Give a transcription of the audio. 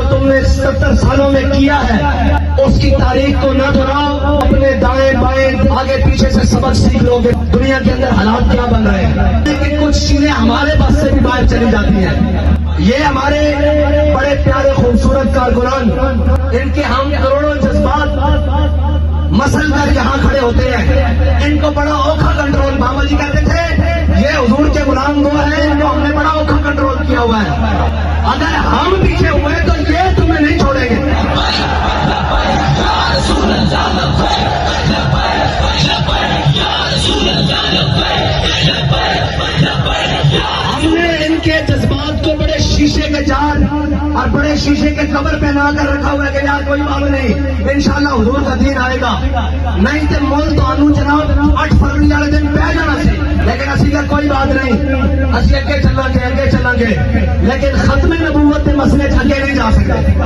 تم نے 70 سالوں میں کیا ہے اس کی تاریخ کو نہ دہراؤ، اپنے دائیں بائیں آگے پیچھے سے سبق سیکھ لو گے دنیا کے اندر حالات کیا بن رہے ہیں۔ لیکن کچھ چیزیں ہمارے بس سے بھی باہر چلی جاتی ہیں۔ یہ ہمارے بڑے پیارے خوبصورت کارکنان، ان کے ہم کروڑوں جذبات مسل کر یہاں کھڑے ہوتے ہیں، ان کو بڑا اوکھا کنٹرول، بابا جی کہتے تھے یہ حضور کے غلام وہ ہیں، ان کو ہم نے بڑا اوکھا کنٹرول کیا ہوا ہے، اگر ہم پیچھے ہوئے تو یہ تمہیں نہیں چھوڑیں گے۔ ہم نے ان کے جذبات کو بڑے شیشے کے جال اور بڑے شیشے کے قبر پہ نہ کر رکھا ہوا ہے کہ یار کوئی بات نہیں، انشاءاللہ حضور کا دین آئے گا، نہیں تو مول تو آنو جناب 8 فروری والے دن پہ جانا سی، لیکن اسی کا کوئی بات نہیں، اسی اگے چلیں گے لیکن ختم نبوت کے مسئلے اگے نہیں جا سکتے۔